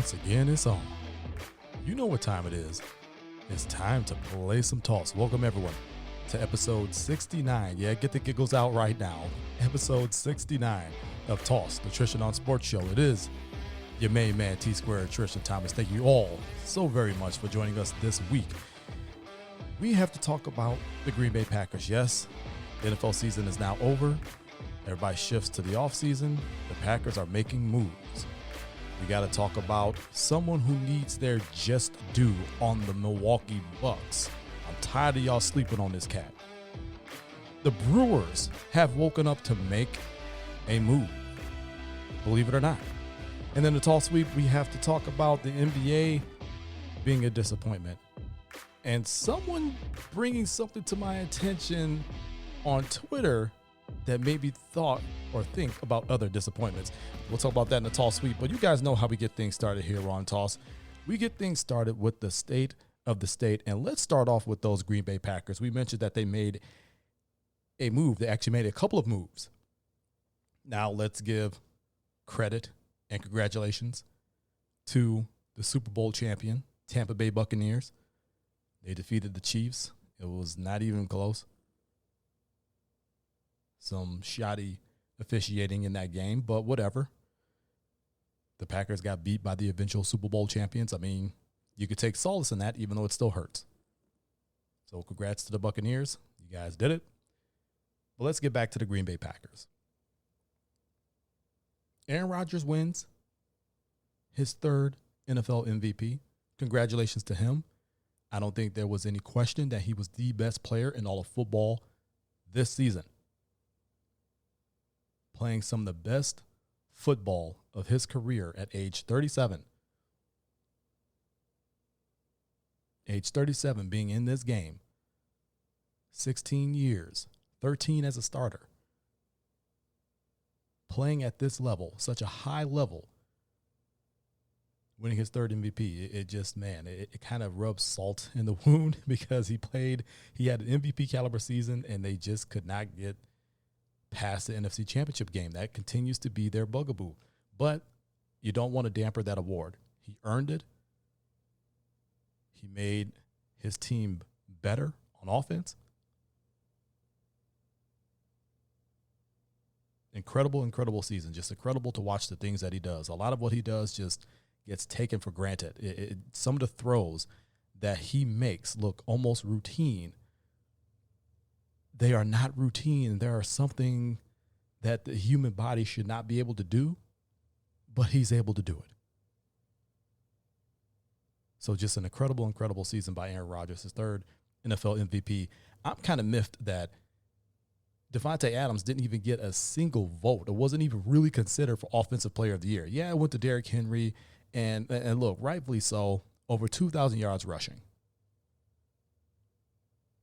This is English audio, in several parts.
once again it's on. You know what time it is. It's time to play some toss. Welcome everyone to episode 69. Yeah, get the giggles out right now. Episode 69 of Toss, the Tristain on Sports Show. It is your main man, T-Squared, Tristain Thomas. Thank you all so very much for joining us this week. We have to talk about the Green Bay Packers. Yes, the NFL season is now over. Everybody shifts to the offseason. The Packers are making moves. We got to talk about someone who needs their just due on the Milwaukee Bucks. I'm tired of y'all sleeping on this cat. The Brewers have woken up to make a move, believe it or not. And then the tall sweep, we have to talk about the NBA being a disappointment. And someone bringing something to my attention on Twitter that made me thought or think about other disappointments. We'll talk about that in the tall sweep, but you guys know how we get things started here on Toss. We get things started with the state of the state, and let's start off with those Green Bay Packers. We mentioned that they made a move. They actually made a couple of moves. Now let's give credit and congratulations to the Super Bowl champion, Tampa Bay Buccaneers. They defeated the Chiefs. It was not even close. Some shoddy officiating in that game, but whatever. The Packers got beat by the eventual Super Bowl champions. I mean, you could take solace in that, even though it still hurts. So congrats to the Buccaneers. You guys did it. But let's get back to the Green Bay Packers. Aaron Rodgers wins his third NFL MVP. Congratulations to him. I don't think there was any question that he was the best player in all of football this season. Playing some of the best football of his career at age 37. Age 37 being in this game. 16 years, 13 as a starter. Playing at this level, such a high level. Winning his third MVP, it kind of rubs salt in the wound because he had an MVP caliber season and they just could not get past the NFC Championship game. That continues to be their bugaboo. But you don't want to damper that award. He earned it. He made his team better on offense. Incredible season. Just incredible to watch the things that he does. A lot of what he does just gets taken for granted. Some of the throws that he makes look almost routine. They are not routine. There are something that the human body should not be able to do, but he's able to do it. So just an incredible season by Aaron Rodgers, his third NFL MVP. I'm kind of miffed that Davante Adams didn't even get a single vote. It wasn't even really considered for Offensive Player of the Year. Yeah, it went to Derrick Henry, and look, rightfully so, over 2,000 yards rushing.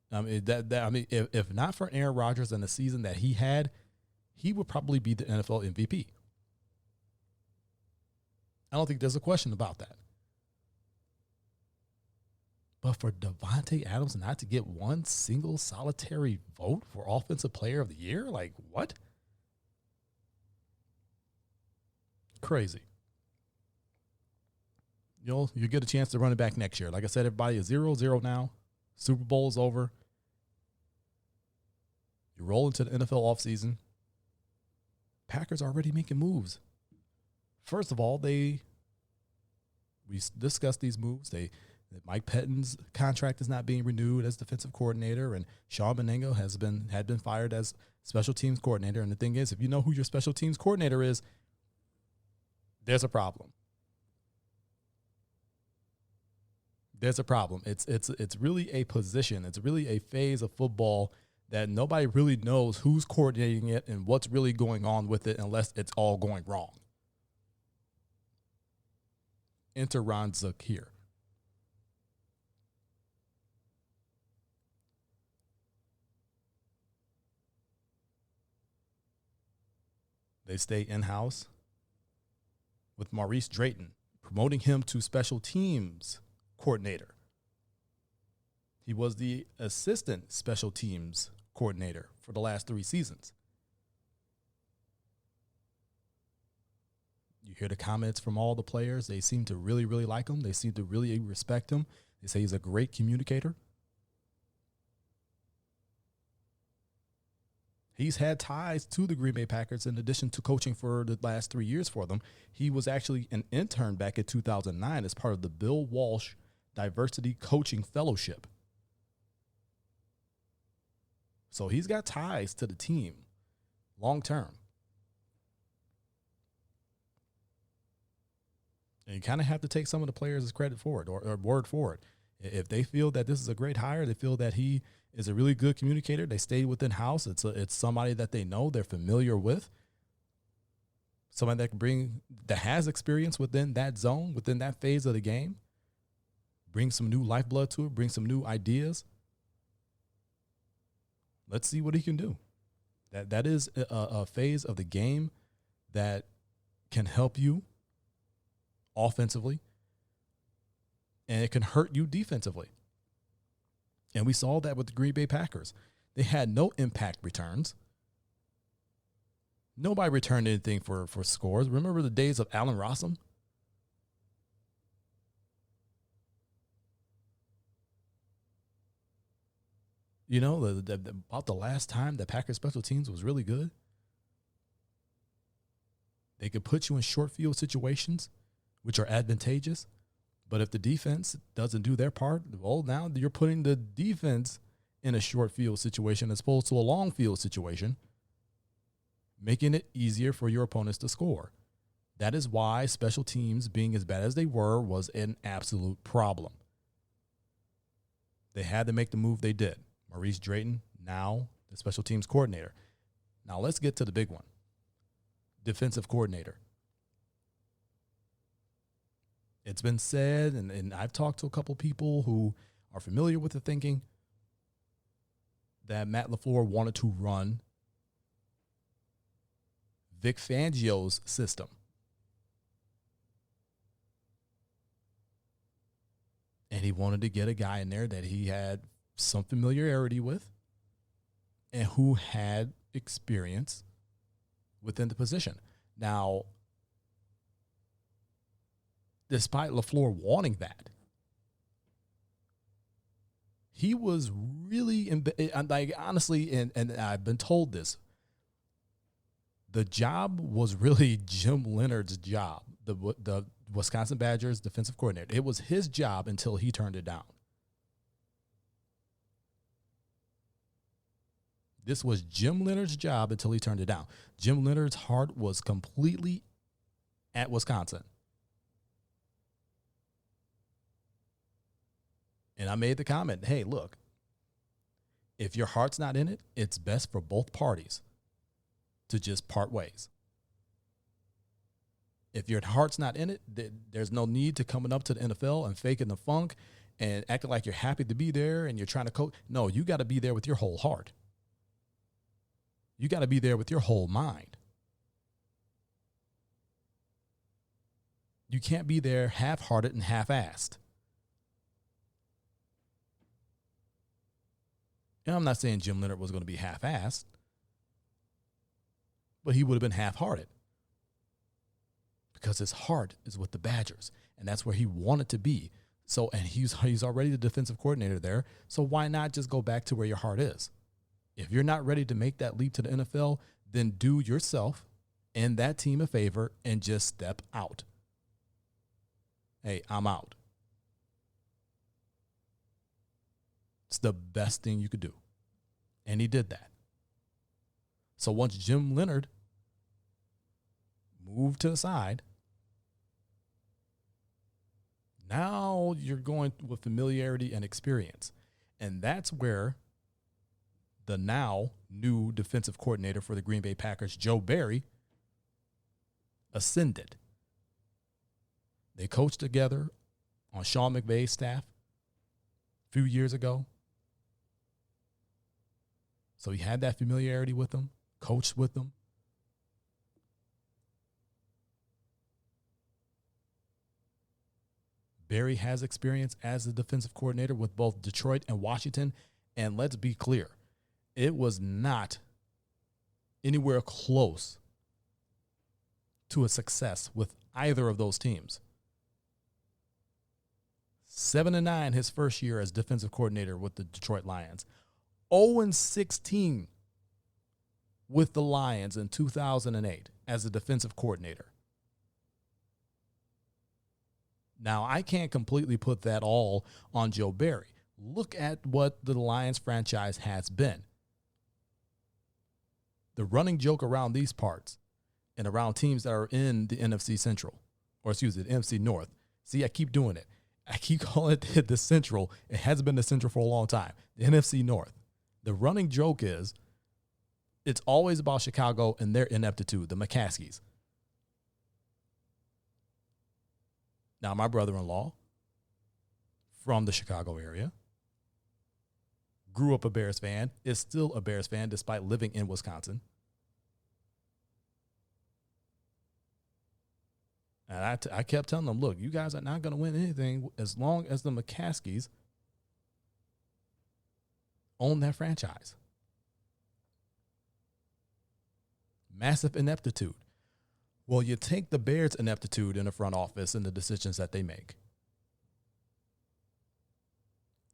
I mean, if not for Aaron Rodgers and the season that he had, he would probably be the NFL MVP. I don't think there's a question about that. But for Davante Adams not to get one single solitary vote for Offensive Player of the Year, like what? Crazy. You get a chance to run it back next year. Like I said, everybody is 0-0 now. Super Bowl is over. You roll into the NFL offseason. Packers are already making moves. First of all, we discussed these moves. That Mike Pettine's contract is not being renewed as defensive coordinator, and Sean Menengo had been fired as special teams coordinator. And the thing is, if you know who your special teams coordinator is, there's a problem. There's a problem. It's really a position. It's really a phase of football that nobody really knows who's coordinating it and what's really going on with it unless it's all going wrong. Enter Ron Zook here. They stay in-house with Maurice Drayton, promoting him to special teams coordinator. He was the assistant special teams coordinator for the last 3 seasons. You hear the comments from all the players. They seem to really, really like him. They seem to really respect him. They say he's a great communicator. He's had ties to the Green Bay Packers in addition to coaching for the last 3 years for them. He was actually an intern back in 2009 as part of the Bill Walsh Diversity Coaching Fellowship. So he's got ties to the team long term. And you kind of have to take some of the players' credit for it or word for it. If they feel that this is a great hire, they feel that he is a really good communicator, they stay within house. It's somebody that they know, they're familiar with, somebody that has experience within that zone, within that phase of the game. Bring some new lifeblood to it, bring some new ideas. Let's see what he can do. That is a phase of the game that can help you offensively, and it can hurt you defensively. And we saw that with the Green Bay Packers. They had no impact returns. Nobody returned anything for scores. Remember the days of Allen Rossum? You know, about the last time the Packers special teams was really good. They could put you in short field situations, which are advantageous. But if the defense doesn't do their part, well, now you're putting the defense in a short field situation as opposed to a long field situation, making it easier for your opponents to score. That is why special teams, being as bad as they were, was an absolute problem. They had to make the move they did. Maurice Drayton, now the special teams coordinator. Now let's get to the big one. Defensive coordinator. It's been said, and I've talked to a couple people who are familiar with the thinking, that Matt LaFleur wanted to run Vic Fangio's system. And he wanted to get a guy in there that he had some familiarity with and who had experience within the position. Now, despite LaFleur wanting that, he was really, like, honestly, and I've been told this, the job was really Jim Leonhard's job, the Wisconsin Badgers defensive coordinator. It was his job until he turned it down. This was Jim Leonhard's job until he turned it down. Jim Leonhard's heart was completely at Wisconsin. And I made the comment, hey, look, if your heart's not in it, it's best for both parties to just part ways. If your heart's not in it, there's no need to coming up to the NFL and faking the funk and acting like you're happy to be there and you're trying to coach. No, you got to be there with your whole heart. You got to be there with your whole mind. You can't be there half-hearted and half-assed. And I'm not saying Jim Leonhard was going to be half-assed, but he would have been half-hearted because his heart is with the Badgers, and that's where he wanted to be. So, and he's already the defensive coordinator there, so why not just go back to where your heart is? If you're not ready to make that leap to the NFL, then do yourself and that team a favor and just step out. Hey, I'm out. It's the best thing you could do. And he did that. So once Jim Leonhard moved to the side, now you're going with familiarity and experience. And that's where the now new defensive coordinator for the Green Bay Packers, Joe Barry, ascended. They coached together on Sean McVay's staff a few years ago. So he had that familiarity with them, coached with them. Barry has experience as a defensive coordinator with both Detroit and Washington. And let's be clear, it was not anywhere close to a success with either of those teams. 7-9 his first year as defensive coordinator with the Detroit Lions. 0-16 with the Lions in 2008 as a defensive coordinator. Now, I can't completely put that all on Joe Barry. Look at what the Lions franchise has been. The running joke around these parts and around teams that are in the NFC Central, or excuse me, the NFC North. See, I keep doing it. I keep calling it the Central. It hasn't been the Central for a long time. The NFC North. The running joke is it's always about Chicago and their ineptitude, the McCaskies. Now, my brother-in-law from the Chicago area grew up a Bears fan, is still a Bears fan despite living in Wisconsin. And I kept telling them, look, you guys are not going to win anything as long as the McCaskies own that franchise. Massive ineptitude. Well, you take the Bears' ineptitude in the front office and the decisions that they make,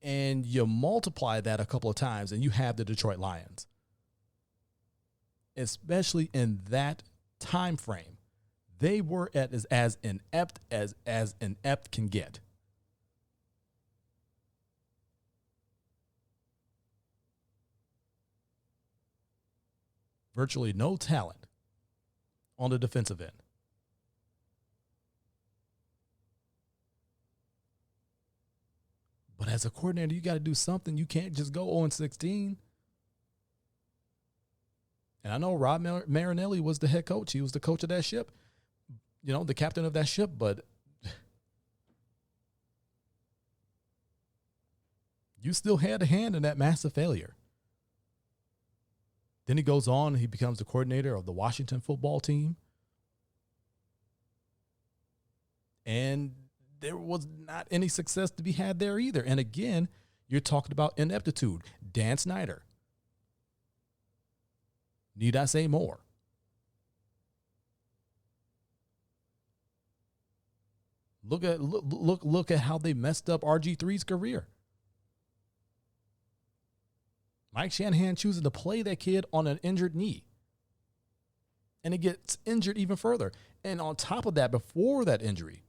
and you multiply that a couple of times, and you have the Detroit Lions. Especially in that time frame, they were as inept as inept can get. Virtually no talent on the defensive end. But as a coordinator, you got to do something. You can't just go 0-16. And I know Rod Marinelli was the head coach. He was the coach of that ship, the captain of that ship. But you still had a hand in that massive failure. Then he goes on and he becomes the coordinator of the Washington football team. And there was not any success to be had there either. And again, you're talking about ineptitude. Dan Snyder. Need I say more? Look at how they messed up RG3's career. Mike Shanahan choosing to play that kid on an injured knee. And it gets injured even further. And on top of that, before that injury,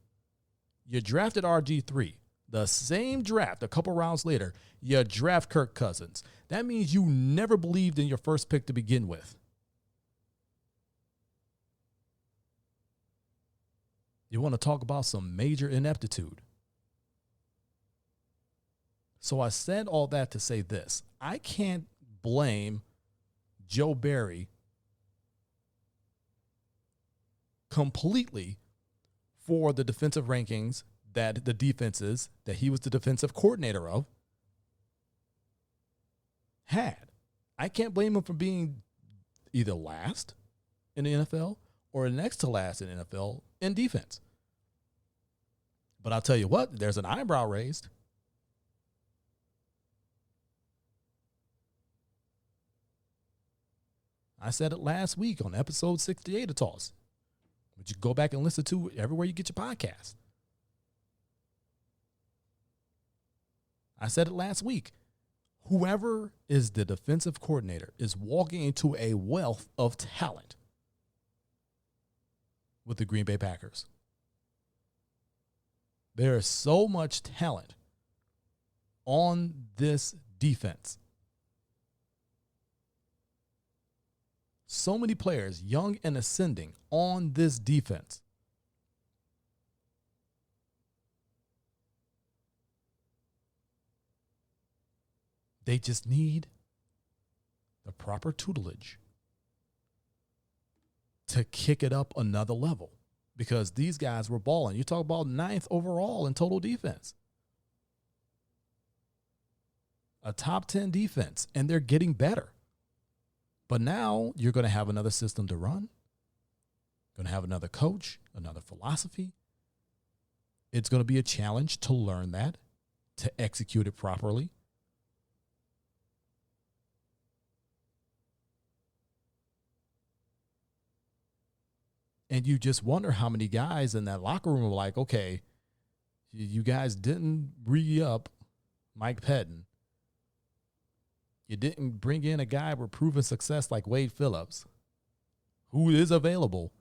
you drafted RG3. The same draft, a couple rounds later, you draft Kirk Cousins. That means you never believed in your first pick to begin with. You want to talk about some major ineptitude. So I said all that to say this. I can't blame Joe Barry completely for the defensive rankings that the defenses that he was the defensive coordinator of had. I can't blame him for being either last in the NFL or next to last in the NFL in defense. But I'll tell you what, there's an eyebrow raised. I said it last week on episode 68 of Toss, which you go back and listen to everywhere you get your podcast. I said it last week. Whoever is the defensive coordinator is walking into a wealth of talent with the Green Bay Packers. There is so much talent on this defense. So many players, young and ascending, on this defense. They just need the proper tutelage to kick it up another level because these guys were balling. You talk about 9th overall in total defense. A top 10 defense, and they're getting better. But now you're going to have another system to run, going to have another coach, another philosophy. It's going to be a challenge to learn that, to execute it properly. And you just wonder how many guys in that locker room were like, okay, you guys didn't re-up Mike Pettin. You didn't bring in a guy with proven success like Wade Phillips, who is available.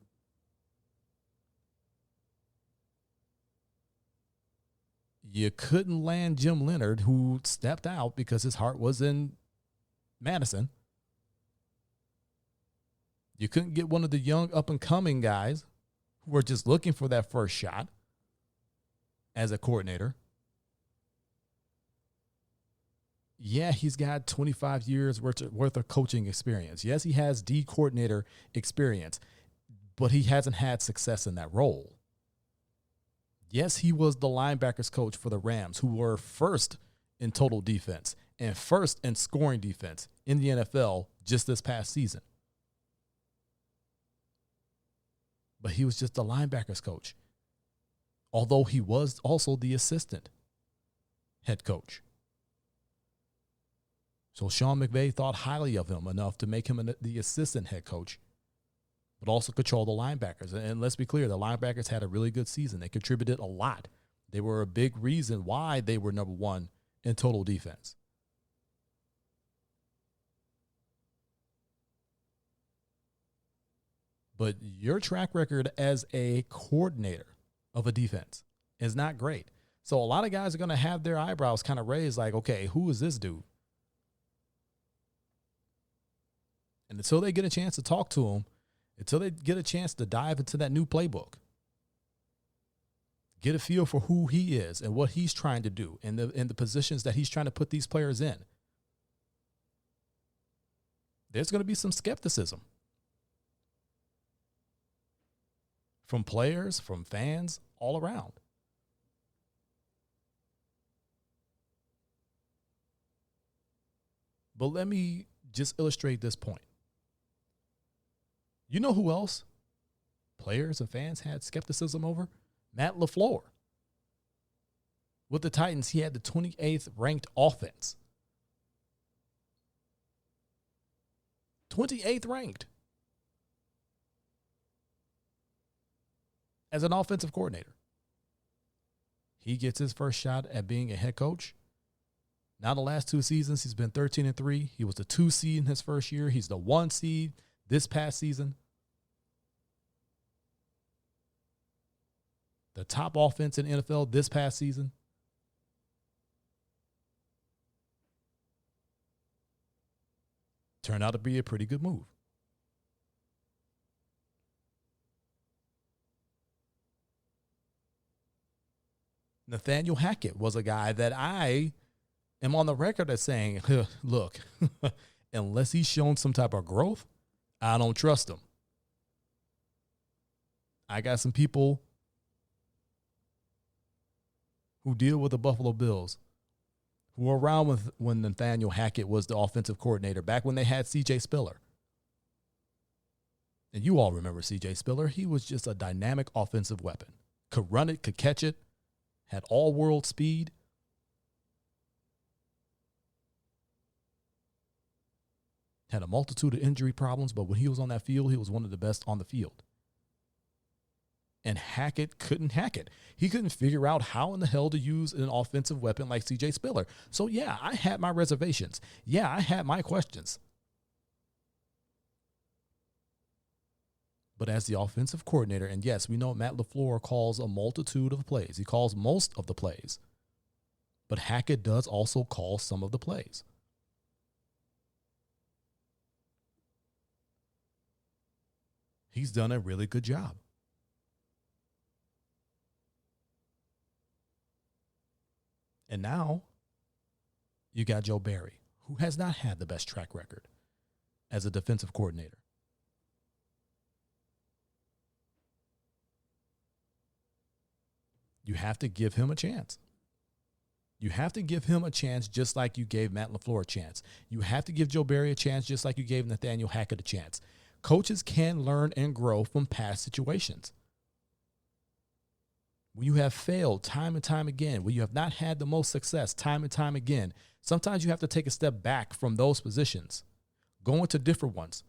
You couldn't land Jim Leonard, who stepped out because his heart was in Madison. You couldn't get one of the young up-and-coming guys who were just looking for that first shot as a coordinator. Yeah, he's got 25 years worth of coaching experience. Yes, he has D coordinator experience, but he hasn't had success in that role. Yes, he was the linebackers coach for the Rams, who were first in total defense and first in scoring defense in the NFL just this past season. But he was just the linebackers coach, although he was also the assistant head coach. So Sean McVay thought highly of him enough to make him the assistant head coach, but also control the linebackers. And let's be clear, the linebackers had a really good season. They contributed a lot. They were a big reason why they were number one in total defense. But your track record as a coordinator of a defense is not great. So a lot of guys are going to have their eyebrows kind of raised like, okay, who is this dude? And until they get a chance to talk to him, until they get a chance to dive into that new playbook, get a feel for who he is and what he's trying to do and the positions that he's trying to put these players in, there's going to be some skepticism from players, from fans, all around. But let me just illustrate this point. You know who else players and fans had skepticism over? Matt LaFleur. With the Titans, he had the 28th ranked offense. 28th ranked as an offensive coordinator. He gets his first shot at being a head coach. Now the last two seasons, he's been 13-3. He was the 2 seed in his first year. He's the 1 seed this past season. The top offense in the NFL this past season. Turned out to be a pretty good move. Nathaniel Hackett was a guy that I am on the record as saying, look, unless he's shown some type of growth, I don't trust him. I got some people who deal with the Buffalo Bills who were around when Nathaniel Hackett was the offensive coordinator, back when they had C.J. Spiller. And you all remember C.J. Spiller. He was just a dynamic offensive weapon. Could run it, could catch it, had all-world speed. Had a multitude of injury problems, but when he was on that field, he was one of the best on the field. And Hackett couldn't hack it. He couldn't figure out how in the hell to use an offensive weapon like C.J. Spiller. So, yeah, I had my reservations. Yeah, I had my questions. But as the offensive coordinator, and yes, we know Matt LaFleur calls a multitude of plays. He calls most of the plays. But Hackett does also call some of the plays. He's done a really good job. And now you got Joe Barry, who has not had the best track record as a defensive coordinator. You have to give him a chance. You have to give him a chance just like you gave Matt LaFleur a chance. You have to give Joe Barry a chance just like you gave Nathaniel Hackett a chance. Coaches can learn and grow from past situations. When you have failed time and time again, when you have not had the most success time and time again, sometimes you have to take a step back from those positions, go into different ones.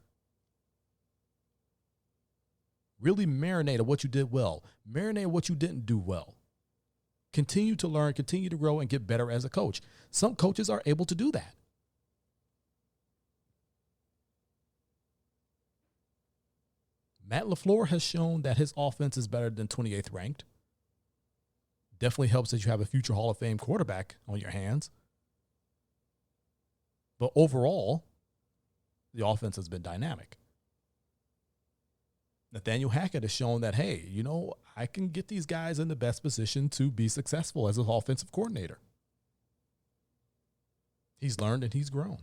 Really marinate on what you did well. Marinate on what you didn't do well. Continue to learn, continue to grow, and get better as a coach. Some coaches are able to do that. Matt LaFleur has shown that his offense is better than 28th ranked. Definitely helps that you have a future Hall of Fame quarterback on your hands. But overall, the offense has been dynamic. Nathaniel Hackett has shown that, hey, I can get these guys in the best position to be successful as an offensive coordinator. He's learned and he's grown.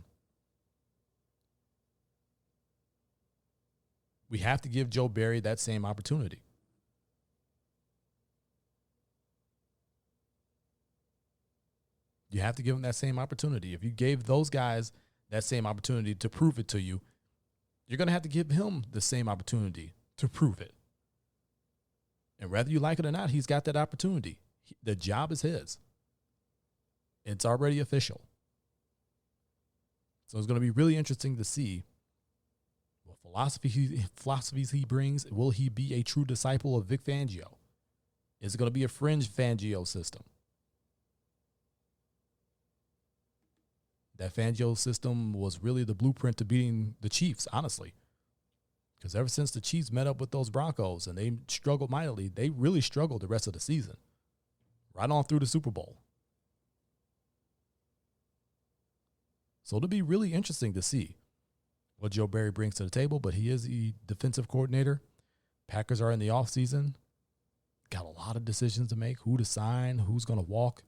We have to give Joe Barry that same opportunity. You have to give him that same opportunity. If you gave those guys that same opportunity to prove it to you, you're going to have to give him the same opportunity to prove it. And whether you like it or not, he's got that opportunity. The job is his. It's already official. So it's going to be really interesting to see what philosophies he brings. Will he be a true disciple of Vic Fangio? Is it going to be a fringe Fangio system? That Fangio system was really the blueprint to beating the Chiefs, honestly. Because ever since the Chiefs met up with those Broncos and they struggled mightily, they really struggled the rest of the season. Right on through the Super Bowl. So it'll be really interesting to see what Joe Barry brings to the table, but he is the defensive coordinator. Packers are in the offseason. Got a lot of decisions to make, who to sign, who's going to walk.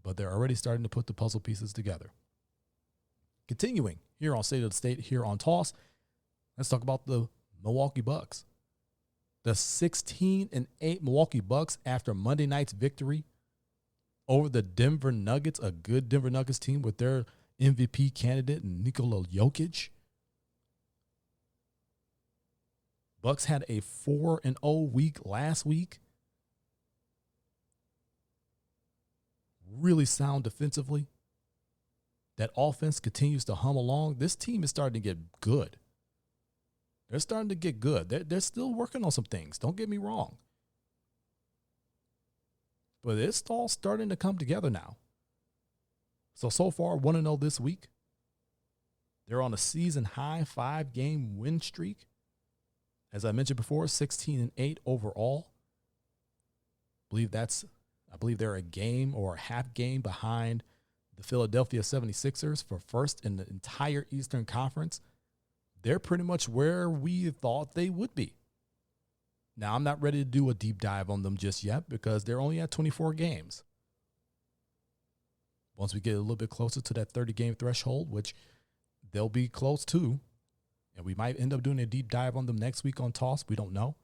But they're already starting to put the puzzle pieces together. Continuing here on State of the State, here on Toss, let's talk about the Milwaukee Bucks. The 16-8 Milwaukee Bucks after Monday night's victory over the Denver Nuggets, a good Denver Nuggets team with their MVP candidate, Nikola Jokic. Bucks had a 4-0 week last week. Really sound defensively. That offense continues to hum along. This team is starting to get good. They're starting to get good. They're still working on some things. Don't get me wrong. But it's all starting to come together now. So far, 1-0 this week. They're on a season-high 5-game win streak. As I mentioned before, 16-8 overall. I believe they're a game or a half game behind the Philadelphia 76ers for first in the entire Eastern Conference. They're pretty much where we thought they would be. Now, I'm not ready to do a deep dive on them just yet because they're only at 24 games. Once we get a little bit closer to that 30-game threshold, which they'll be close to, and we might end up doing a deep dive on them next week on Toss. We don't know.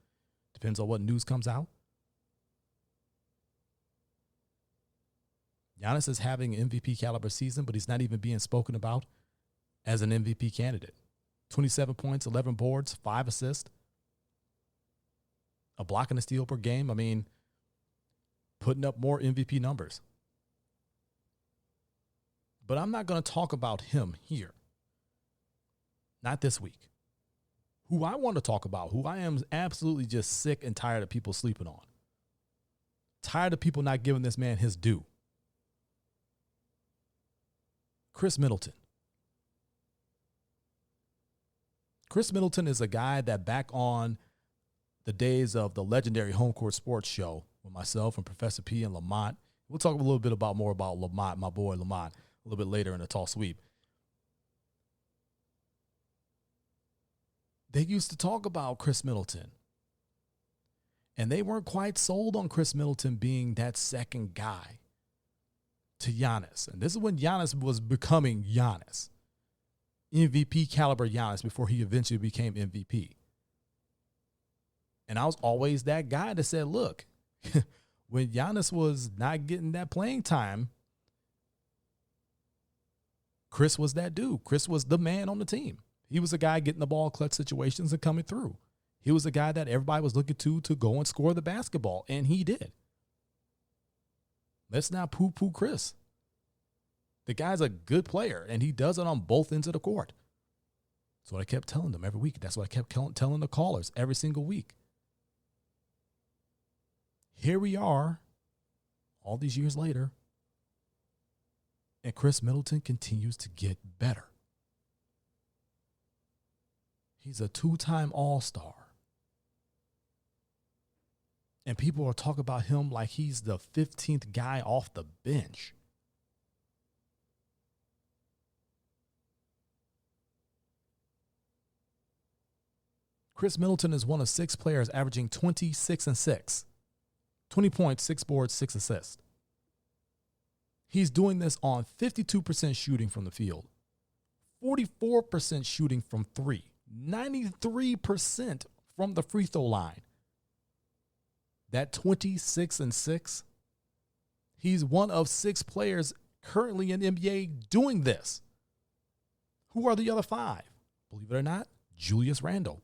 Depends on what news comes out. Giannis is having an MVP caliber season, but he's not even being spoken about as an MVP candidate. 27 points, 11 boards, 5 assists, a block and a steal per game. I mean, putting up more MVP numbers. But I'm not going to talk about him here. Not this week. Who I want to talk about, who I am absolutely just sick and tired of people sleeping on. Tired of people not giving this man his due. Chris Middleton. Chris Middleton is a guy that back on the days of the legendary Home Court Sports Show with myself and Professor P and Lamont. We'll talk a little bit more about Lamont, my boy Lamont, a little bit later in the Tall Sweep. They used to talk about Chris Middleton. And they weren't quite sold on Chris Middleton being that second guy to Giannis. And this is when Giannis was becoming Giannis. MVP caliber Giannis before he eventually became MVP. And I was always that guy that said, look, when Giannis was not getting that playing time, Chris was that dude. Chris was the man on the team. He was the guy getting the ball clutch situations and coming through. He was the guy that everybody was looking to go and score the basketball, and he did. Let's not poo-poo Chris. The guy's a good player, and he does it on both ends of the court. That's what I kept telling them every week. That's what I kept telling the callers every single week. Here we are, all these years later, and Chris Middleton continues to get better. He's a 2-time All-Star. And people are talking about him like he's the 15th guy off the bench. Chris Middleton is one of 6 players averaging 26 and 6. 20 points, 6 boards, 6 assists. He's doing this on 52% shooting from the field, 44% shooting from 3, 93% from the free throw line. That 26 and 6, he's one of 6 players currently in the NBA doing this. Who are the other 5? Believe it or not, Julius Randle.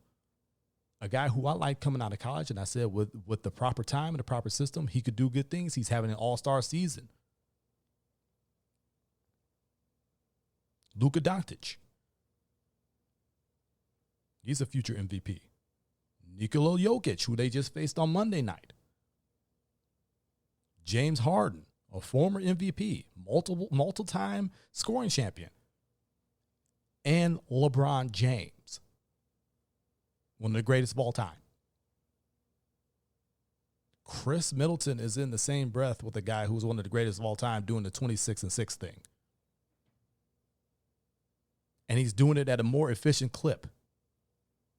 A guy who I liked coming out of college, and I said with the proper time and the proper system, he could do good things. He's having an all-star season. Luka Doncic. He's a future MVP. Nikola Jokic, who they just faced on Monday night. James Harden, a former MVP, multiple-time scoring champion. And LeBron James, one of the greatest of all time. Chris Middleton is in the same breath with a guy who's one of the greatest of all time doing the 26 and 6 thing. And he's doing it at a more efficient clip.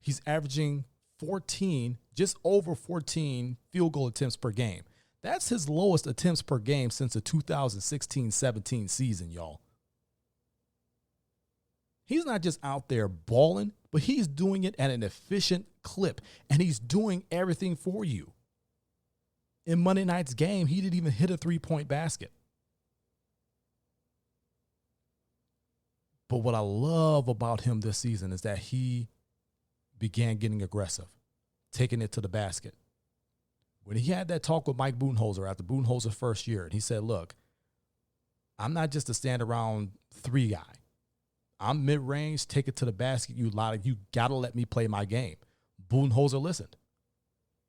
He's averaging 14, just over 14 field goal attempts per game. That's his lowest attempts per game since the 2016-17 season, y'all. He's not just out there balling, but he's doing it at an efficient clip, and he's doing everything for you. In Monday night's game, he didn't even hit a 3-point basket. But what I love about him this season is that he began getting aggressive, taking it to the basket. When he had that talk with Mike Budenholzer after Budenholzer's first year, and he said, look, I'm not just a stand around 3 guy. I'm mid-range, take it to the basket. You got to let me play my game. Budenholzer listened.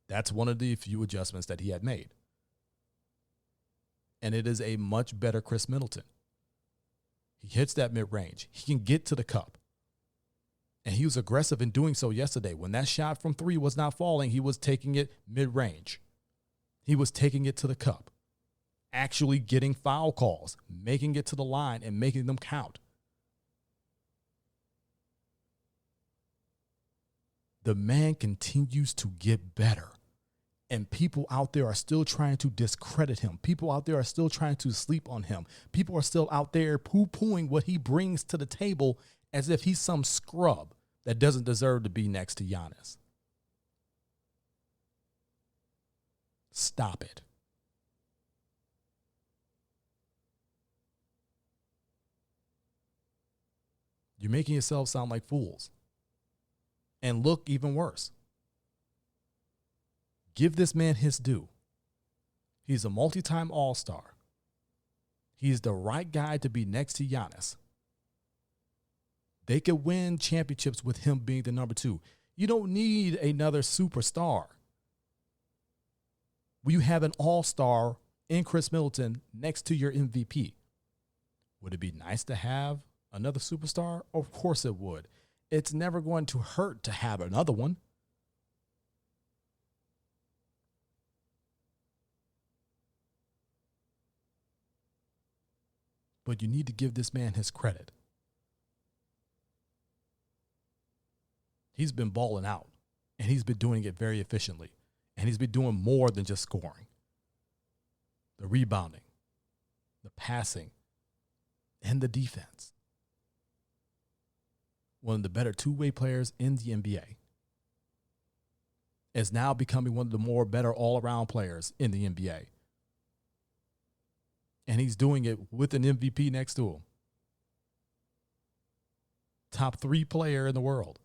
That's one of the few adjustments that he had made. And it is a much better Chris Middleton. He hits that mid-range. He can get to the cup. And he was aggressive in doing so yesterday. When that shot from 3 was not falling, he was taking it mid-range. He was taking it to the cup, actually getting foul calls, making it to the line and making them count. The man continues to get better. And people out there are still trying to discredit him. People out there are still trying to sleep on him. People are still out there poo-pooing what he brings to the table as if he's some scrub that doesn't deserve to be next to Giannis. Stop it. You're making yourself sound like fools and look even worse. Give this man his due. He's a multi-time All-Star. He's the right guy to be next to Giannis. They could win championships with him being the number 2. You don't need another superstar. You have an all-star in Chris Middleton next to your MVP. Would it be nice to have another superstar? Of course it would. It's never going to hurt to have another one. But you need to give this man his credit. He's been balling out, and he's been doing it very efficiently. And he's been doing more than just scoring. The rebounding, the passing, and the defense. One of the better two-way players in the NBA. Is now becoming one of the more better all-around players in the NBA. And he's doing it with an MVP next to him. Top 3 player in the world.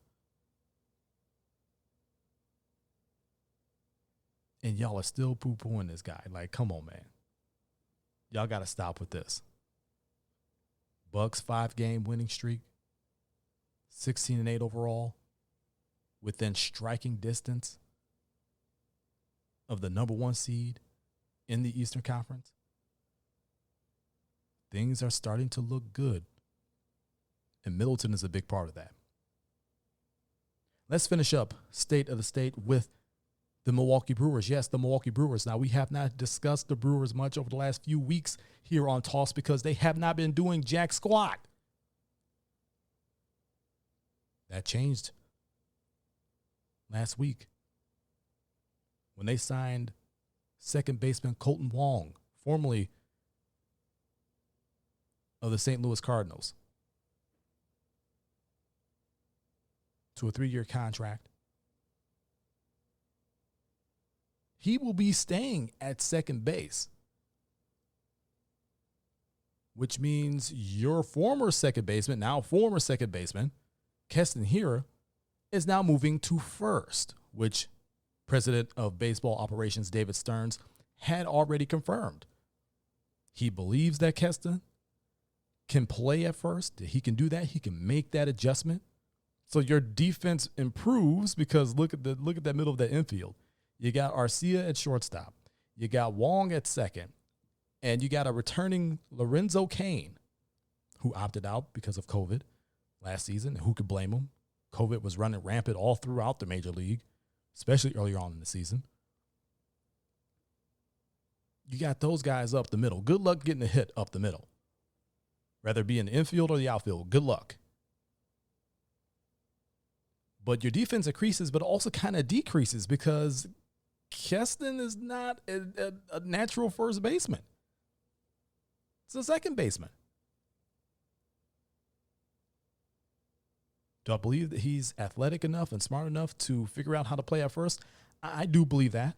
And y'all are still poo-pooing this guy. Like, come on, man. Y'all got to stop with this. Bucks 5-game winning streak. 16-8 overall, within striking distance of the number 1 seed in the Eastern Conference. Things are starting to look good, and Middleton is a big part of that. Let's finish up state of the state with the Milwaukee Brewers. Yes, the Milwaukee Brewers. Now, we have not discussed the Brewers much over the last few weeks here on Toss because they have not been doing jack squat. That changed last week when they signed second baseman Colton Wong, formerly of the St. Louis Cardinals, to a 3-year contract. He will be staying at second base, which means your former second baseman, Keston Hiura, is now moving to first, which President of Baseball Operations David Stearns had already confirmed. He believes that Keston can play at first, that he can do that, he can make that adjustment. So your defense improves because look at that middle of that infield. You got Arcia at shortstop. You got Wong at second. And you got a returning Lorenzo Cain, who opted out because of COVID last season. Who could blame him? COVID was running rampant all throughout the major league, especially earlier on in the season. You got those guys up the middle. Good luck getting a hit up the middle. Whether it be in the infield or the outfield, good luck. But your defense increases, but also kind of decreases because Keston is not a natural first baseman. It's a second baseman. Do I believe that he's athletic enough and smart enough to figure out how to play at first? I do believe that.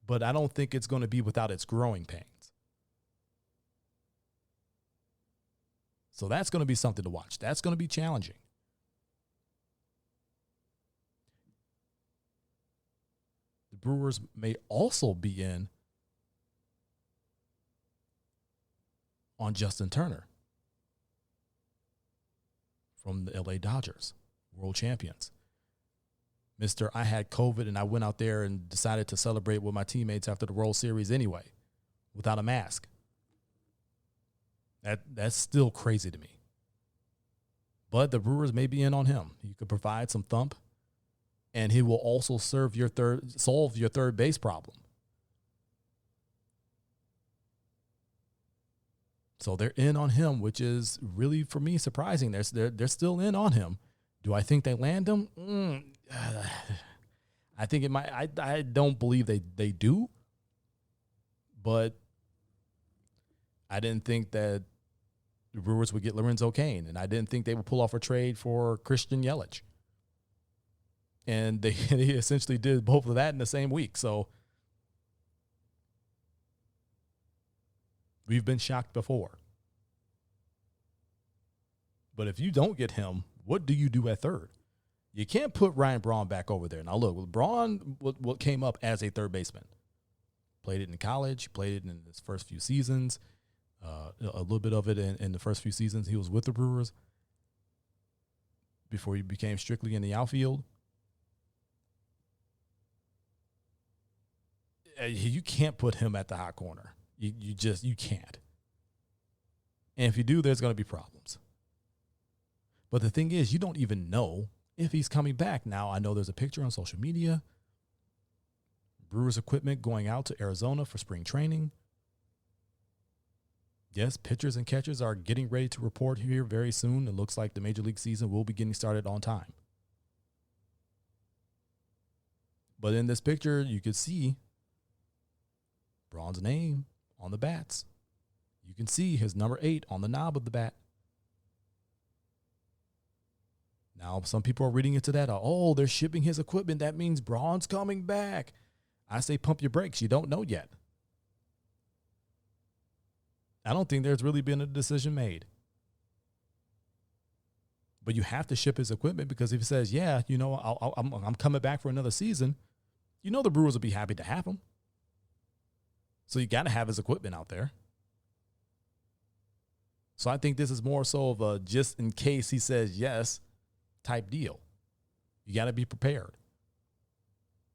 But I don't think it's going to be without its growing pains. So that's going to be something to watch. That's going to be challenging. The Brewers may also be in on Justin Turner from the LA Dodgers, world champions. Mr. I had COVID and I went out there and decided to celebrate with my teammates after the World Series anyway, without a mask. That's still crazy to me. But the Brewers may be in on him. He could provide some thump, and he will also solve your third base problem. So they're in on him, which is really, for me, surprising. They're still in on him. Do I think they land him? I think it might. I don't believe they do. But I didn't think that the Brewers would get Lorenzo Cain, and I didn't think they would pull off a trade for Christian Yelich. And they essentially did both of that in the same week. So we've been shocked before. But if you don't get him, what do you do at third? You can't put Ryan Braun back over there. Now, look, Braun what came up as a third baseman. Played it in college, played it in his first few seasons, a little bit of it in the first few seasons he was with the Brewers before he became strictly in the outfield. You can't put him at the hot corner. You can't. And if you do, there's going to be problems. But the thing is, you don't even know if he's coming back. Now, I know there's a picture on social media. Brewers equipment going out to Arizona for spring training. Yes, pitchers and catchers are getting ready to report here very soon. It looks like the Major League season will be getting started on time. But in this picture, you could see Braun's name on the bats. You can see his number 8 on the knob of the bat. Now, some people are reading into that. Oh, they're shipping his equipment. That means Braun's coming back. I say pump your brakes. You don't know yet. I don't think there's really been a decision made. But you have to ship his equipment because if he says, yeah, you know, I'm coming back for another season, you know the Brewers will be happy to have him. So you got to have his equipment out there. So I think this is more so of a just in case he says yes type deal. You got to be prepared.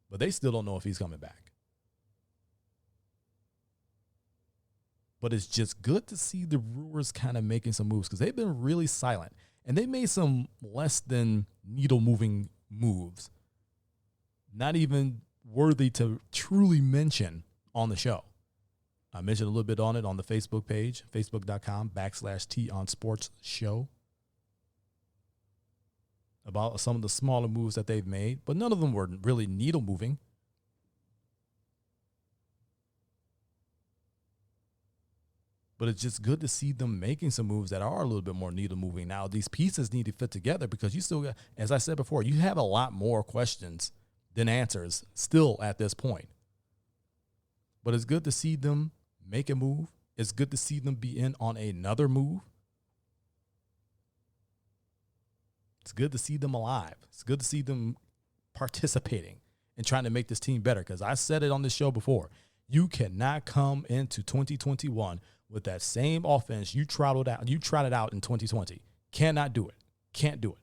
But they still don't know if he's coming back. But it's just good to see the Brewers kind of making some moves because they've been really silent. And they made some less than needle-moving moves. Not even worthy to truly mention on the show. I mentioned a little bit on it on the Facebook page, facebook.com/TOnSportsShow, about some of the smaller moves that they've made, but none of them were really needle moving. But it's just good to see them making some moves that are a little bit more needle moving. Now, these pieces need to fit together because you still got, as I said before, you have a lot more questions than answers still at this point. But it's good to see them make a move. It's good to see them be in on another move. It's good to see them alive. It's good to see them participating and trying to make this team better. Because I said it on this show before. You cannot come into 2021 with that same offense you trotted out in 2020. Cannot do it. Can't do it.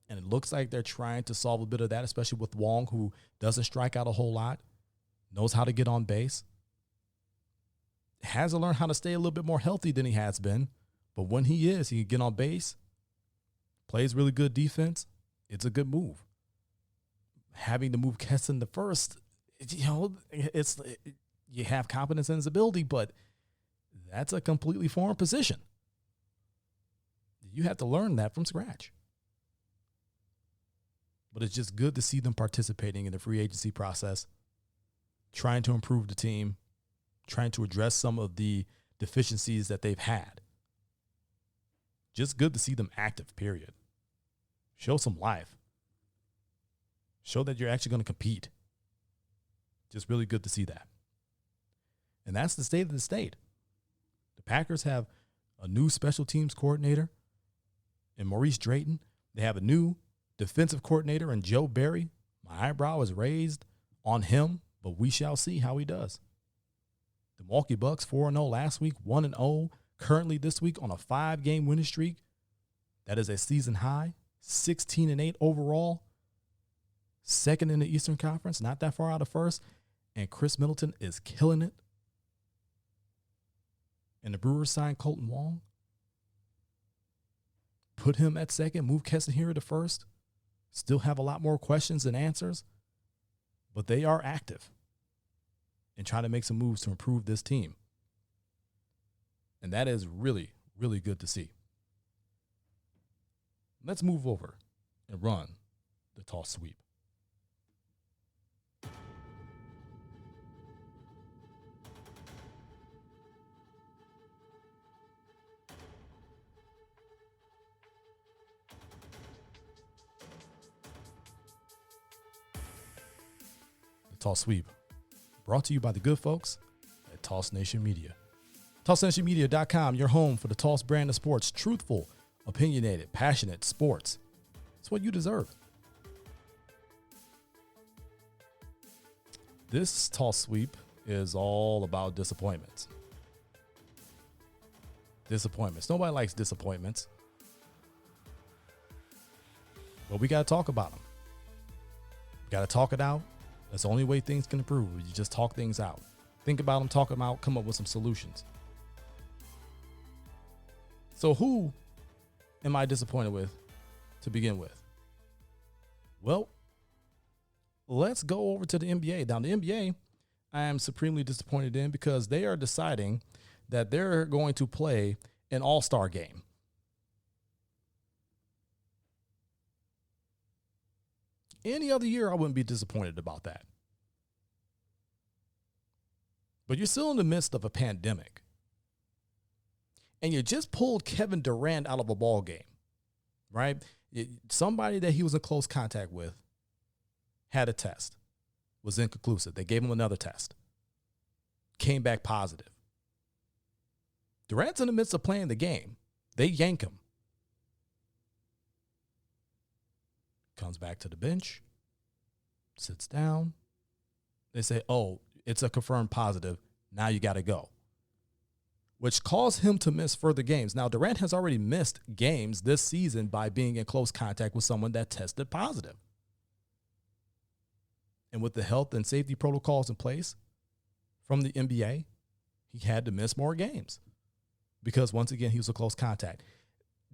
And it looks like they're trying to solve a bit of that, especially with Wong, who doesn't strike out a whole lot, knows how to get on base, has to learn how to stay a little bit more healthy than he has been. But when he is, he can get on base, plays really good defense. It's a good move. Having to move Keston to first, you have confidence in his ability, but that's a completely foreign position. You have to learn that from scratch. But it's just good to see them participating in the free agency process, trying to improve the team, trying to address some of the deficiencies that they've had. Just good to see them active, period. Show some life. Show that you're actually going to compete. Just really good to see that. And that's the state of the state. The Packers have a new special teams coordinator in Maurice Drayton. They have a new defensive coordinator in Joe Barry. My eyebrow is raised on him, but we shall see how he does. The Milwaukee Bucks 4-0 last week, 1-0 currently this week on a 5-game winning streak. That is a season high, 16-8 overall. Second in the Eastern Conference, not that far out of first. And Chris Middleton is killing it. And the Brewers signed Colton Wong. Put him at second, move Keston here to first. Still have a lot more questions than answers. But they are active and trying to make some moves to improve this team. And that is really, really good to see. Let's move over and run the toss sweep. Toss Sweep, brought to you by the good folks at Toss Nation Media. TossNationMedia.com, your home for the Toss brand of sports. Truthful, opinionated, passionate sports. It's what you deserve. This Toss Sweep is all about disappointments. Disappointments. Nobody likes disappointments. But we got to talk about them. Got to talk it out. That's the only way things can improve. You just talk things out. Think about them, talk them out, come up with some solutions. So who am I disappointed with to begin with? Well, let's go over to the NBA. Now, the NBA, I am supremely disappointed in because they are deciding that they're going to play an all-star game. Any other year, I wouldn't be disappointed about that. But you're still in the midst of a pandemic. And you just pulled Kevin Durant out of a ball game, right? Somebody that he was in close contact with had a test, was inconclusive. They gave him another test, came back positive. Durant's in the midst of playing the game. They yank him. Comes back to the bench, sits down. They say, oh, it's a confirmed positive. Now you got to go, which caused him to miss further games. Now, Durant has already missed games this season by being in close contact with someone that tested positive. And with the health and safety protocols in place from the NBA, he had to miss more games because, once again, he was a close contact.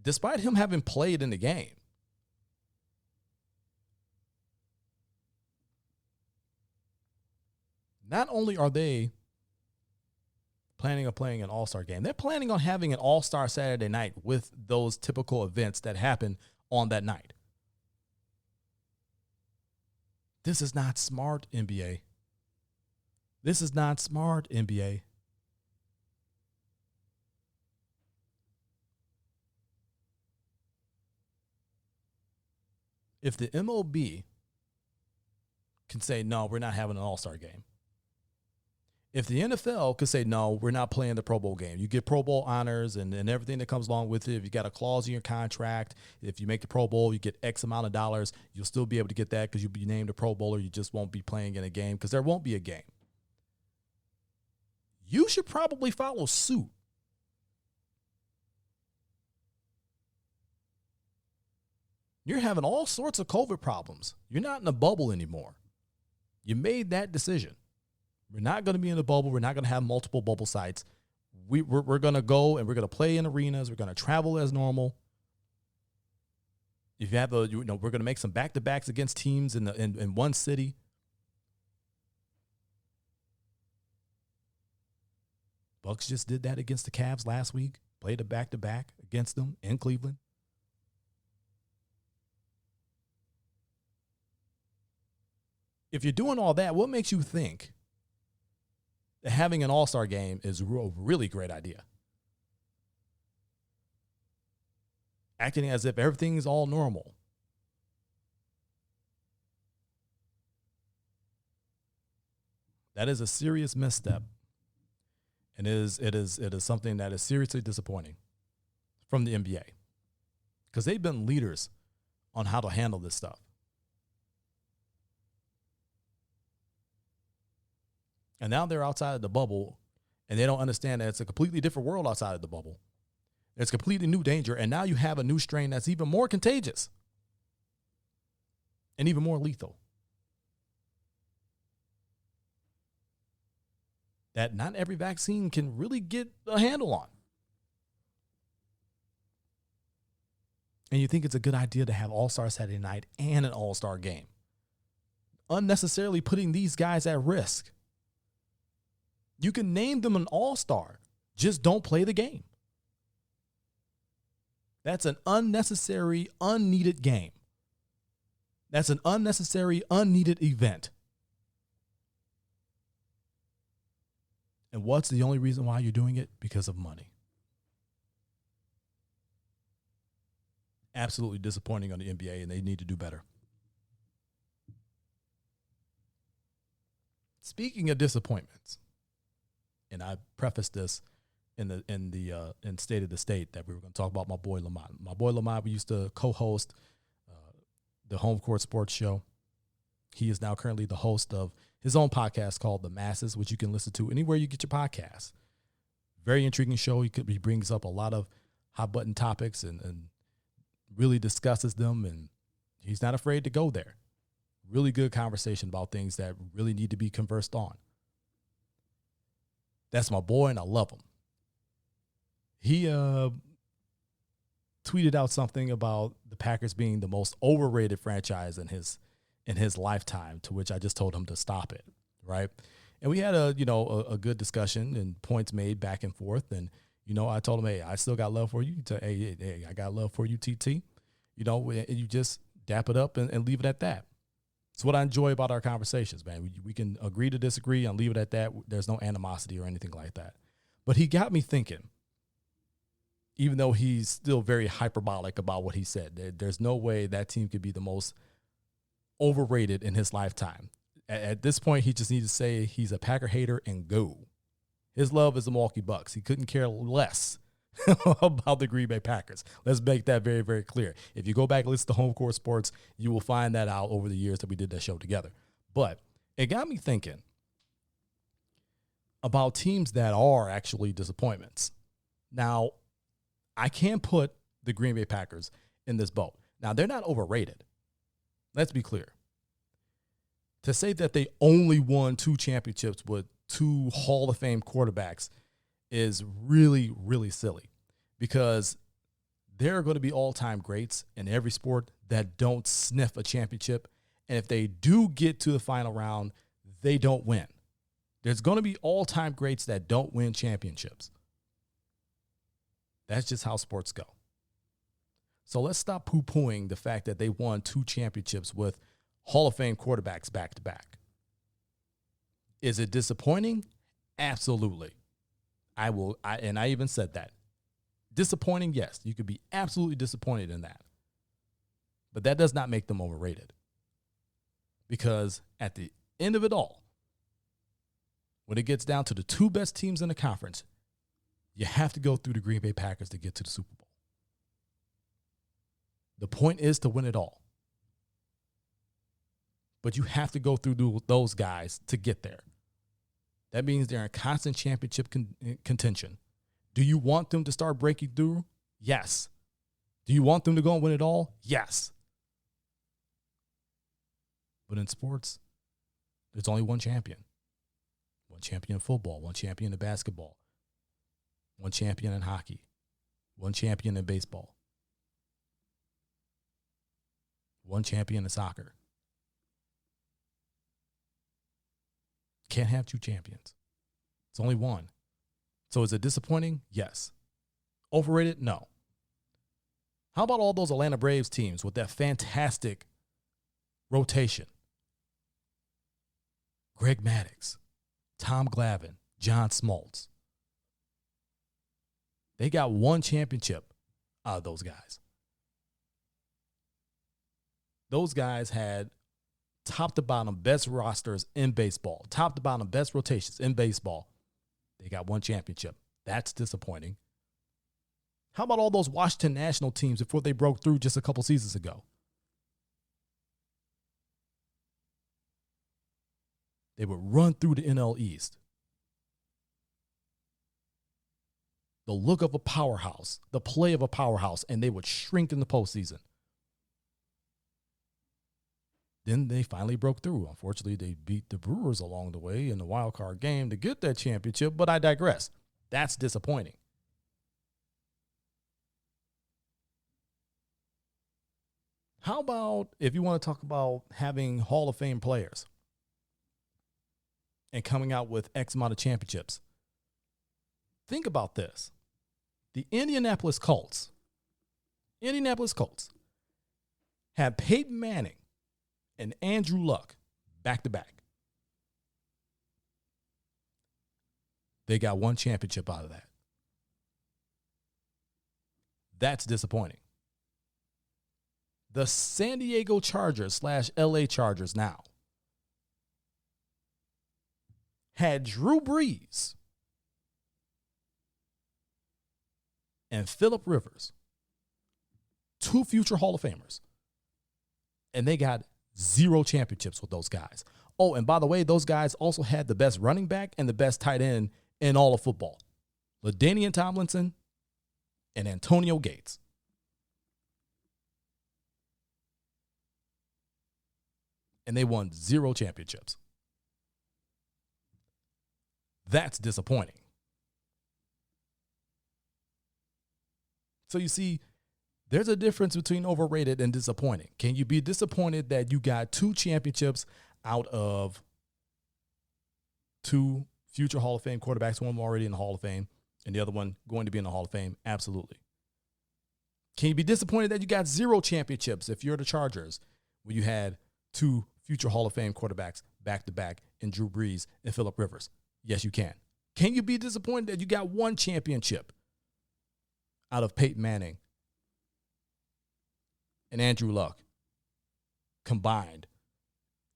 Despite him having played in the game, not only are they planning on playing an all-star game, they're planning on having an all-star Saturday night with those typical events that happen on that night. This is not smart, NBA. This is not smart, NBA. If the MLB can say, no, we're not having an all-star game. If the NFL could say, no, we're not playing the Pro Bowl game. You get Pro Bowl honors and everything that comes along with it. If you got a clause in your contract, if you make the Pro Bowl, you get X amount of dollars. You'll still be able to get that because you'll be named a Pro Bowler. You just won't be playing in a game because there won't be a game. You should probably follow suit. You're having all sorts of COVID problems. You're not in a bubble anymore. You made that decision. We're not going to be in a bubble. We're not going to have multiple bubble sites. We're going to go and we're going to play in arenas. We're going to travel as normal. If you have we're going to make some back-to-backs against teams in one city. Bucks just did that against the Cavs last week. Played a back-to-back against them in Cleveland. If you're doing all that, what makes you think that having an all-star game is a really great idea? Acting as if everything's all normal. That is a serious misstep. And it is something that is seriously disappointing from the NBA. Because they've been leaders on how to handle this stuff. And now they're outside of the bubble, and they don't understand that it's a completely different world outside of the bubble. It's completely new danger, and now you have a new strain that's even more contagious and even more lethal. That not every vaccine can really get a handle on. And you think it's a good idea to have All-Star Saturday night and an All-Star game, unnecessarily putting these guys at risk. You can name them an all-star. Just don't play the game. That's an unnecessary, unneeded game. That's an unnecessary, unneeded event. And what's the only reason why you're doing it? Because of money. Absolutely disappointing on the NBA, and they need to do better. Speaking of disappointments, and I prefaced this in State of the State that we were going to talk about my boy Lamont. My boy Lamont, we used to co-host the Home Court Sports Show. He is now currently the host of his own podcast called The Masses, which you can listen to anywhere you get your podcasts. Very intriguing show. He brings up a lot of hot button topics and really discusses them, and he's not afraid to go there. Really good conversation about things that really need to be conversed on. That's my boy, and I love him. He tweeted out something about the Packers being the most overrated franchise in his lifetime, to which I just told him to stop it, right? And we had a good discussion and points made back and forth. And, I told him, hey, I still got love for you. Hey, I got love for you, TT. And you just dap it up and leave it at that. It's what I enjoy about our conversations, man. We can agree to disagree and leave it at that. There's no animosity or anything like that. But he got me thinking, even though he's still very hyperbolic about what he said, there's no way that team could be the most overrated in his lifetime. At this point, he just needs to say he's a Packer hater and go. His love is the Milwaukee Bucks. He couldn't care less about the Green Bay Packers. Let's make that very, very clear. If you go back and listen to Home Court Sports, you will find that out over the years that we did that show together. But it got me thinking, about teams that are actually disappointments. Now, I can put the Green Bay Packers in this boat. Now, they're not overrated. Let's be clear. To say that they only won 2 championships with 2 Hall of Fame quarterbacks is really, really silly, because there are going to be all-time greats in every sport that don't sniff a championship. And if they do get to the final round, they don't win. There's going to be all-time greats that don't win championships. That's just how sports go. So let's stop poo-pooing the fact that they won 2 championships with Hall of Fame quarterbacks back-to-back. Is it disappointing? Absolutely. I even said that. Disappointing, yes. You could be absolutely disappointed in that. But that does not make them overrated. Because at the end of it all, when it gets down to the 2 best teams in the conference, you have to go through the Green Bay Packers to get to the Super Bowl. The point is to win it all. But you have to go through those guys to get there. That means they're in constant championship contention. Do you want them to start breaking through? Yes. Do you want them to go and win it all? Yes. But in sports, there's only one champion. One champion in football, one champion in basketball, one champion in hockey, one champion in baseball, one champion in soccer. Can't have 2 champions. It's only one. So is it disappointing? Yes. Overrated? No. How about all those Atlanta Braves teams with that fantastic rotation? Greg Maddux, Tom Glavine, John Smoltz. They got 1 championship out of those guys. Those guys had top to bottom best rosters in baseball, top to bottom best rotations in baseball. They got 1 championship. That's disappointing. How about all those Washington National teams before they broke through just a couple seasons ago? They would run through the NL East. The look of a powerhouse, the play of a powerhouse, and they would shrink in the postseason. Then they finally broke through. Unfortunately, they beat the Brewers along the way in the wild card game to get that championship, but I digress. That's disappointing. How about if you want to talk about having Hall of Fame players and coming out with X amount of championships? Think about this. The Indianapolis Colts had Peyton Manning and Andrew Luck back-to-back. They got 1 championship out of that. That's disappointing. The San Diego Chargers / LA Chargers now had Drew Brees and Phillip Rivers, 2 future Hall of Famers, and they got 0 championships with those guys. Oh, and by the way, those guys also had the best running back and the best tight end in all of football. LaDainian Tomlinson and Antonio Gates. And they won 0 championships. That's disappointing. So you see, there's a difference between overrated and disappointing. Can you be disappointed that you got 2 championships out of 2 future Hall of Fame quarterbacks, one already in the Hall of Fame and the other one going to be in the Hall of Fame? Absolutely. Can you be disappointed that you got 0 championships if you're the Chargers, where you had 2 future Hall of Fame quarterbacks back-to-back in Drew Brees and Phillip Rivers? Yes, you can. Can you be disappointed that you got 1 championship out of Peyton Manning and Andrew Luck combined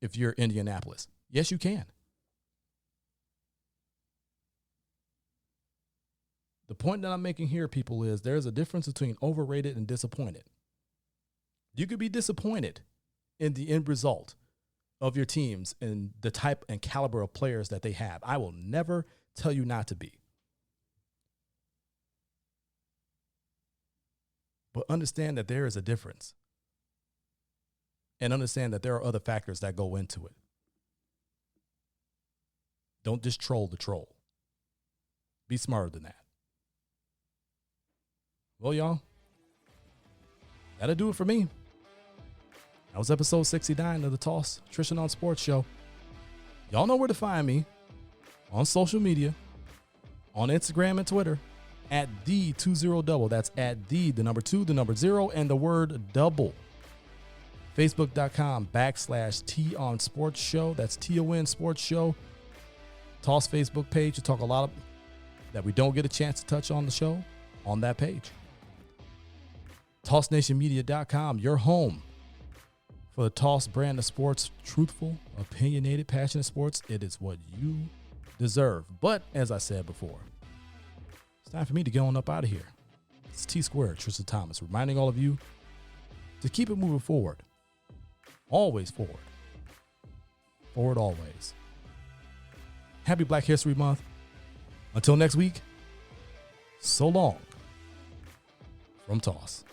if you're Indianapolis? Yes, you can. The point that I'm making here, people, is there's a difference between overrated and disappointed. You could be disappointed in the end result of your teams and the type and caliber of players that they have. I will never tell you not to be. But understand that there is a difference. And understand that there are other factors that go into it. Don't just troll the troll. Be smarter than that. Well, y'all, that'll do it for me. That was episode 69 of the Toss Tristain on Sports Show. Y'all know where to find me on social media, on Instagram and Twitter, at the20double. That's at the number 2, the number 0, and the word double. Facebook.com/T on Sports Show. That's TON Sports Show. Toss Facebook page. To talk a lot of that we don't get a chance to touch on the show on that page. TossNationMedia.com, your home for the Toss brand of sports. Truthful, opinionated, passionate sports. It is what you deserve. But as I said before, it's time for me to get on up out of here. It's T Squared, Tristan Thomas, reminding all of you to keep it moving forward. Always forward. Forward always. Happy Black History Month. Until next week, so long from Toss.